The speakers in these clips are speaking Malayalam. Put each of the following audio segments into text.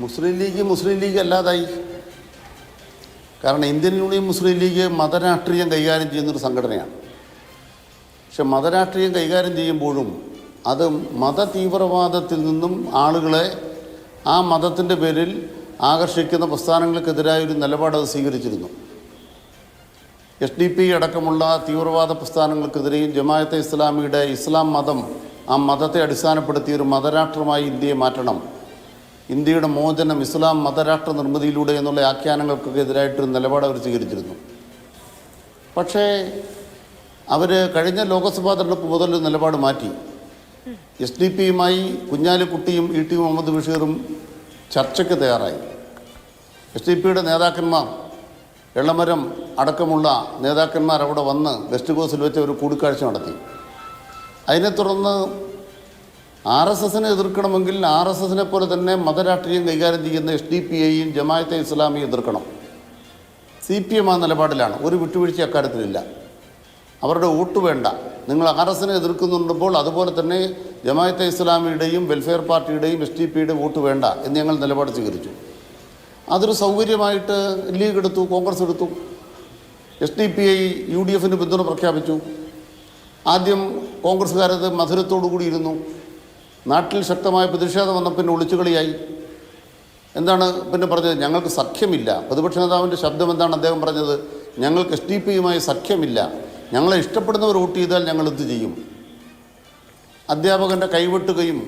മുസ്ലിം ലീഗ് അല്ലാതായി. കാരണം ഇന്ത്യൻ യൂണിയൻ മുസ്ലിം ലീഗ് മതരാഷ്ട്രീയം കൈകാര്യം ചെയ്യുന്നൊരു സംഘടനയാണ്. പക്ഷെ മതരാഷ്ട്രീയം കൈകാര്യം ചെയ്യുമ്പോഴും അത് മത തീവ്രവാദത്തിൽ നിന്നും ആളുകളെ ആ മതത്തിൻ്റെ പേരിൽ ആകർഷിക്കുന്ന പ്രസ്ഥാനങ്ങൾക്കെതിരായൊരു നിലപാട് അത് സ്വീകരിച്ചിരുന്നു. SDP അടക്കമുള്ള തീവ്രവാദ പ്രസ്ഥാനങ്ങൾക്കെതിരെയും ജമാഅത്തെ ഇസ്ലാമിയുടെ ഇസ്ലാം മതം, ആ മതത്തെ അടിസ്ഥാനപ്പെടുത്തിയൊരു മതരാഷ്ട്രമായി ഇന്ത്യയെ മാറ്റണം, ഇന്ത്യയുടെ മോചനം ഇസ്ലാം മതരാഷ്ട്ര നിർമ്മിതിയിലൂടെ എന്നുള്ള ആഖ്യാനങ്ങൾക്കൊക്കെ എതിരായിട്ടൊരു നിലപാട് അവർ സ്വീകരിച്ചിരുന്നു. പക്ഷേ അവർ കഴിഞ്ഞ ലോക്സഭാ തെരഞ്ഞെടുപ്പ് മുതൽ നിലപാട് മാറ്റി. SDP-യുമായി കുഞ്ഞാലിക്കുട്ടിയും ET മുഹമ്മദ് ബഷീറും ചർച്ചയ്ക്ക് തയ്യാറായി. SDP-യുടെ നേതാക്കന്മാർ, എളമരം അടക്കമുള്ള നേതാക്കന്മാർ അവിടെ വന്ന് വെസ്റ്റ് കോസ്റ്റിൽ വെച്ച് ഒരു കൂടിക്കാഴ്ച നടത്തി. അതിനെ തുടർന്ന് RSSനെ എതിർക്കണമെങ്കിൽ RSSനെ പോലെ തന്നെ മതരാഷ്ട്രീയം കൈകാര്യം ചെയ്യുന്ന SDP-യെയും ജമാഅത്തെ ഇസ്ലാമിയെ എതിർക്കണം. CPM ആ നിലപാടിലാണ്. ഒരു വിട്ടുവീഴ്ച അക്കാര്യത്തിലില്ല. അവരുടെ വോട്ട് വേണ്ട. നിങ്ങൾ RSSനെ എതിർക്കുന്നുണ്ടപ്പോൾ അതുപോലെ തന്നെ ജമാഅത്തെ ഇസ്ലാമിയുടെയും വെൽഫെയർ പാർട്ടിയുടെയും SDP-യുടെ വോട്ട് വേണ്ട എന്ന് ഞങ്ങൾ നിലപാട് സ്വീകരിച്ചു. അതൊരു സൗകര്യമായിട്ട് ലീഗ് എടുത്തു, കോൺഗ്രസ് എടുത്തു. SDP-ഐ UDF-ന് പിന്തുണ പ്രഖ്യാപിച്ചു. ആദ്യം കോൺഗ്രസ്സുകാരത് മധുരത്തോടു കൂടിയിരുന്നു. നാട്ടിൽ ശക്തമായ പ്രതിഷേധം വന്ന പിന്നെ ഒളിച്ചുകളിയായി. എന്താണ് പിന്നെ പറഞ്ഞത്? ഞങ്ങൾക്ക് സഖ്യമില്ല. പ്രതിപക്ഷ നേതാവിൻ്റെ ശബ്ദം എന്താണ് അദ്ദേഹം പറഞ്ഞത്? ഞങ്ങൾക്ക് SDP-യുമായി സഖ്യമില്ല, ഞങ്ങളെ ഇഷ്ടപ്പെടുന്നവർ വോട്ട് ചെയ്താൽ ഞങ്ങൾ എന്ത് ചെയ്യും? അധ്യാപകൻ്റെ കൈവെട്ടുകയും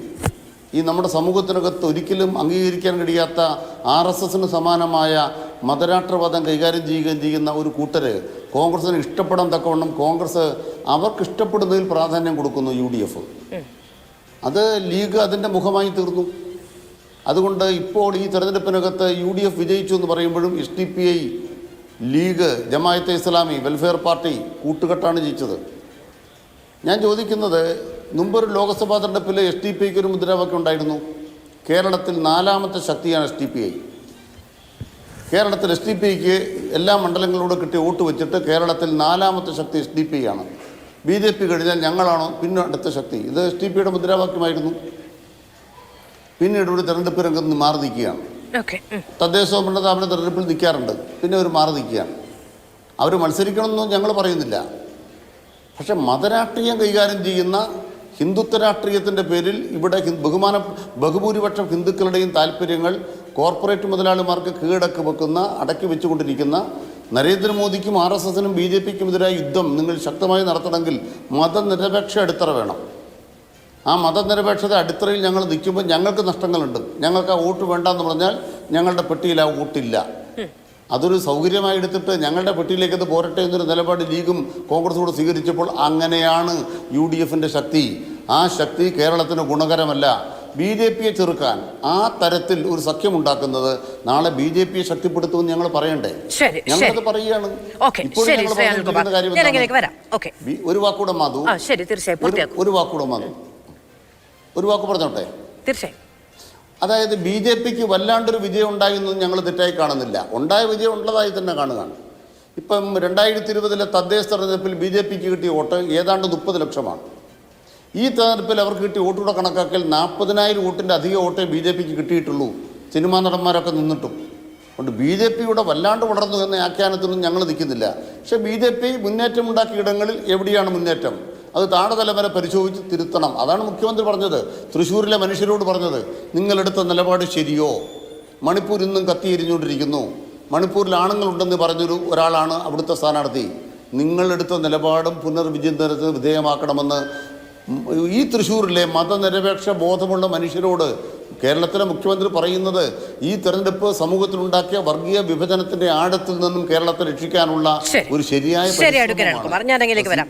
ഈ നമ്മുടെ സമൂഹത്തിനകത്ത് ഒരിക്കലും അംഗീകരിക്കാൻ കഴിയാത്ത RSSന് സമാനമായ മതരാഷ്ട്രവാദം കൈകാര്യം ചെയ്യുകയും ചെയ്യുന്ന ഒരു കൂട്ടര് കോൺഗ്രസിന് ഇഷ്ടപ്പെടാൻ തക്കവണ്ണം കോൺഗ്രസ് അവർക്ക് ഇഷ്ടപ്പെടുന്നതിൽ പ്രാധാന്യം കൊടുക്കുന്നു. UDF അത് ലീഗ് അതിൻ്റെ മുഖമായി തീർന്നു. അതുകൊണ്ട് ഇപ്പോൾ ഈ തെരഞ്ഞെടുപ്പിനകത്ത് UDF വിജയിച്ചു എന്ന് പറയുമ്പോഴും SDP-ഐ, league, Jamaat e Islami, welfare party കൂട്ടുകെട്ടാണ് ജയിച്ചത്. ഞാൻ ചോദിക്കുന്നത്, മുമ്പൊരു ലോക്സഭാ തെരഞ്ഞെടുപ്പിൽ SDP-ക്ക് ഒരു മുദ്രാവാക്യം ഉണ്ടായിരുന്നു. കേരളത്തിൽ 4ാമത്തെ ശക്തിയാണ് SDP-ഐ. കേരളത്തിൽ SDP-ക്ക് എല്ലാ മണ്ഡലങ്ങളോട് കിട്ടിയ വോട്ട് വെച്ചിട്ട് കേരളത്തിൽ 4ാമത്തെ ശക്തി SDP ആണ്. BJP കഴിഞ്ഞാൽ ഞങ്ങളാണോ പിന്നെ അടുത്ത ശക്തി. ഇത് SDP-യുടെ മുദ്രാവാക്യമായിരുന്നു. പിന്നീട് ഒരു തെരഞ്ഞെടുപ്പ് രംഗത്ത് നിന്ന് മാറി നിൽക്കുകയാണ്. തദ്ദേശ സ്വയംഭരണ സ്ഥാപന തെരഞ്ഞെടുപ്പിൽ നിൽക്കാറുണ്ട്, പിന്നെ അവർ മാറി നിൽക്കുകയാണ്. അവർ മത്സരിക്കണമെന്നും ഞങ്ങൾ പറയുന്നില്ല. പക്ഷെ മതരാഷ്ട്രീയം കൈകാര്യം ചെയ്യുന്ന ഹിന്ദുത്വ രാഷ്ട്രീയത്തിൻ്റെ പേരിൽ ഇവിടെ ബഹുഭൂരിപക്ഷം ഹിന്ദുക്കളുടെയും താല്പര്യങ്ങൾ കോർപ്പറേറ്റ് മുതലാളിമാർക്ക് കീഴടക്കി അടക്കി വെച്ചുകൊണ്ടിരിക്കുന്ന നരേന്ദ്രമോദിക്കും RSSനും BJPക്കും എതിരായ യുദ്ധം നിങ്ങൾ ശക്തമായി നടത്തണമെങ്കിൽ മതനിരപേക്ഷ അടിത്തറ വേണം. ആ മതനിരപേക്ഷത അടിത്തറയിൽ ഞങ്ങൾ നിൽക്കുമ്പോൾ ഞങ്ങൾക്ക് നഷ്ടങ്ങളുണ്ട്. ഞങ്ങൾക്ക് ആ വോട്ട് വേണ്ടെന്ന് പറഞ്ഞാൽ ഞങ്ങളുടെ പെട്ടിയിൽ ആ വോട്ടില്ല. അതൊരു സൗകര്യമായി എടുത്തിട്ട് ഞങ്ങളുടെ പെട്ടിയിലേക്ക് അത് പോരട്ടെ എന്നൊരു നിലപാട് ലീഗും കോൺഗ്രസും കൂടെ സ്വീകരിച്ചപ്പോൾ അങ്ങനെയാണ് UDFൻ്റെ ശക്തി. ആ ശക്തി കേരളത്തിന് ഗുണകരമല്ല. BJPയെ ചെറുക്കാൻ ആ തരത്തിൽ ഒരു സഖ്യമുണ്ടാക്കുന്നത് നാളെ BJPയെ ശക്തിപ്പെടുത്തുമെന്ന് ഞങ്ങൾ പറയണ്ടേ? ഞങ്ങളത് പറയുകയാണ്. ഒരു വാക്കൂടെ മാധു, ഒരു വാക്ക് പറഞ്ഞോട്ടെ. തീർച്ചയായും. അതായത് BJPക്ക് വല്ലാണ്ടൊരു വിജയം ഉണ്ടായെന്നും ഞങ്ങൾ തെറ്റായി കാണുന്നില്ല. ഉണ്ടായ വിജയം ഉള്ളതായി തന്നെ കാണുകയാണ്. ഇപ്പം 2020 തദ്ദേശ തെരഞ്ഞെടുപ്പിൽ BJPക്ക് കിട്ടിയ വോട്ട് ഏതാണ്ട് 30 ലക്ഷമാണ്. ഈ തെരഞ്ഞെടുപ്പിൽ അവർക്ക് കിട്ടിയ വോട്ടുകൂടെ കണക്കാക്കിയാൽ 40,000 വോട്ടിൻ്റെ അധിക വോട്ടേ BJPക്ക് കിട്ടിയിട്ടുള്ളൂ, സിനിമാ നടന്മാരൊക്കെ നിന്നിട്ടും. അതുകൊണ്ട് BJPയുടെ വല്ലാണ്ട് വളർന്നു എന്ന ആഖ്യാനത്തിനൊന്നും ഞങ്ങൾ നിൽക്കുന്നില്ല. പക്ഷേ BJP മുന്നേറ്റമുണ്ടാക്കിയ ഇടങ്ങളിൽ എവിടെയാണ് മുന്നേറ്റം? അത് താഴെതലം വരെ പരിശോധിച്ച് തിരുത്തണം. അതാണ് മുഖ്യമന്ത്രി പറഞ്ഞത്, തൃശ്ശൂരിലെ മനുഷ്യരോട് പറഞ്ഞത്. നിങ്ങളെടുത്ത നിലപാട് ശരിയോ? മണിപ്പൂർ ഇന്നും കത്തിയെരിഞ്ഞുകൊണ്ടിരിക്കുന്നു. മണിപ്പൂരിൽ ആണുങ്ങളുണ്ടെന്ന് പറഞ്ഞൊരു ഒരാളാണ് അവിടുത്തെ സ്ഥാനാർത്ഥി. നിങ്ങളെടുത്ത നിലപാടും പുനർവിചിന്തനത്തിന് വിധേയമാക്കണമെന്ന് ഈ തൃശ്ശൂരിലെ മതനിരപേക്ഷ ബോധമുള്ള മനുഷ്യരോട് കേരളത്തിലെ മുഖ്യമന്ത്രി പറയുന്നത് ഈ തെരഞ്ഞെടുപ്പ് സമൂഹത്തിലുണ്ടാക്കിയ വർഗീയ വിഭജനത്തിന്റെ ആഴത്തിൽ നിന്നും കേരളത്തെ രക്ഷിക്കാനുള്ള ഒരു ശരിയായ